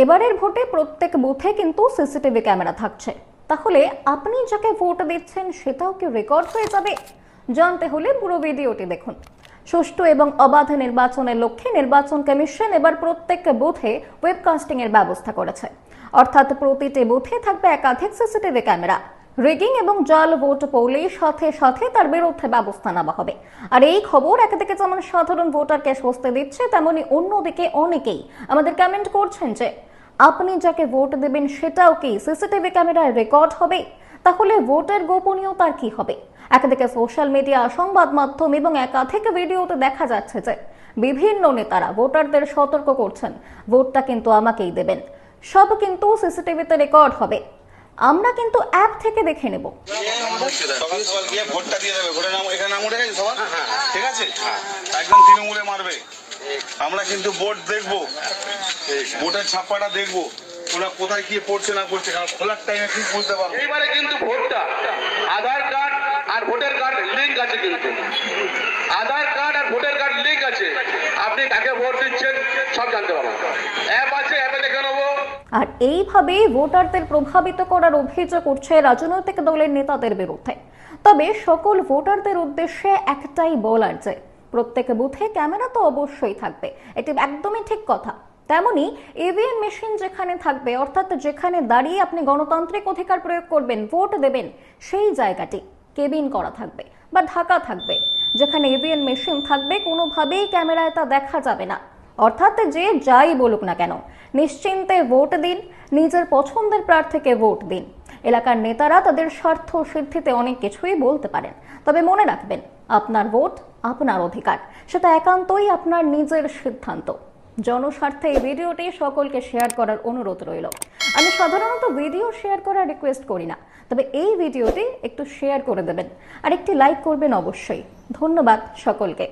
এবারের ভোটে প্রত্যেক বুথে কিন্তু সিসিটিভি ক্যামেরা থাকছে। তাহলে আপনি যাকে ভোট দিচ্ছেন সেটাও কি রেকর্ড হয়ে যাবে? জানতে হলে পুরো ভিডিওটি দেখুন। সুষ্ঠু এবং অবাধ নির্বাচনের লক্ষ্যে নির্বাচন কমিশন এবার প্রত্যেক বুথে ওয়েবকাস্টিং এর ব্যবস্থা করেছে। অর্থাৎ প্রতিটি বুথে থাকবে একাধিক সিসিটিভি ক্যামেরা। রিগিং এবং জাল ভোট পড়লে সাথে সাথে তার বিরুদ্ধে ব্যবস্থা নেওয়া হবে। আর এই খবর একদিকে যেমন সাধারণ ভোটারকে স্বস্তি দিচ্ছে, তেমনি অন্যদিকে অনেকেই আমাদের কমেন্ট করছেন যে আপনি যাকে ভোট দেবেন সেটাও কি সিসিটিভি ক্যামেরায় রেকর্ড হবে? তাহলে ভোটের গোপনীয়তার কি হবে? একদিকে সোশ্যাল মিডিয়া, সংবাদ মাধ্যম এবং একাধিক ভিডিওতে দেখা যাচ্ছে যে বিভিন্ন নেতারা ভোটারদের সতর্ক করছেন, ভোটটা কিন্তু আমাকেই দেবেন, সব কিন্তু সিসিটিভিতে রেকর্ড হবে। আমরা কিন্তু অ্যাপ থেকে দেখে নেব। সকাল সকাল গিয়ে ভোটটা দিয়ে দেবে। ভোটের নাম এখানে নাম উঠে গেছে সবার, ঠিক আছে? একদম তৃণমূলে মারবে। আমরা কিন্তু ভোট দেখবো, ভোটের ছাপ্পাটা দেখবো, ওরা কোথায় কি পড়ছে না পড়ছে, খোলার টাইমে ঠিক বুঝতে পারবো। এইবারে কিন্তু ভোটটা আধার কার্ড আর ভোটার কার্ড লিঙ্ক আছে, কিন্তু আধার কার্ড আর ভোটার কার্ড লিঙ্ক আছে। আপনি কাকে ভোট দিচ্ছেন সব জানতে পারবেন। অ্যাপ আছে, অ্যাপে দেখে নেবো। আর এইভাবে ভোটারদের প্রভাবিত করার অভিযোগ উঠছে রাজনৈতিক দলের নেতাদের বিরুদ্ধে। তবে সকল ভোটারদের উদ্দেশ্যে একটাই বলার যে প্রত্যেক বুথে ক্যামেরা তো অবশ্যই থাকবে, এটি একদমই ঠিক কথা। তেমনি ইভিএম মেশিন যেখানে থাকবে, অর্থাৎ যেখানে দাঁড়িয়ে আপনি গণতান্ত্রিক অধিকার প্রয়োগ করবেন, ভোট দেবেন, সেই জায়গাটি কেবিন করা থাকবে বা ঢাকা থাকবে। যেখানে ইভিএম মেশিন থাকবে কোনোভাবেই ক্যামেরায় তা দেখা যাবে না। অর্থাৎ যে যাই বলুক না কেন, নিশ্চিন্তে ভোট দিন, নিজের পছন্দের প্রার্থীকে ভোট দিন। এলাকার নেতারা তাদের স্বার্থ সিদ্ধিতে অনেক কিছুই বলতে পারেন, তবে মনে রাখবেন আপনার ভোট আপনার অধিকার, সেটা একান্তই আপনার নিজের সিদ্ধান্ত। জনস্বার্থে এই ভিডিওটি সকলকে শেয়ার করার অনুরোধ রইল। আমি সাধারণত ভিডিও শেয়ার করার রিকোয়েস্ট করি না, তবে এই ভিডিওটি একটু শেয়ার করে দেবেন আর একটি লাইক করবেন অবশ্যই। ধন্যবাদ সকলকে।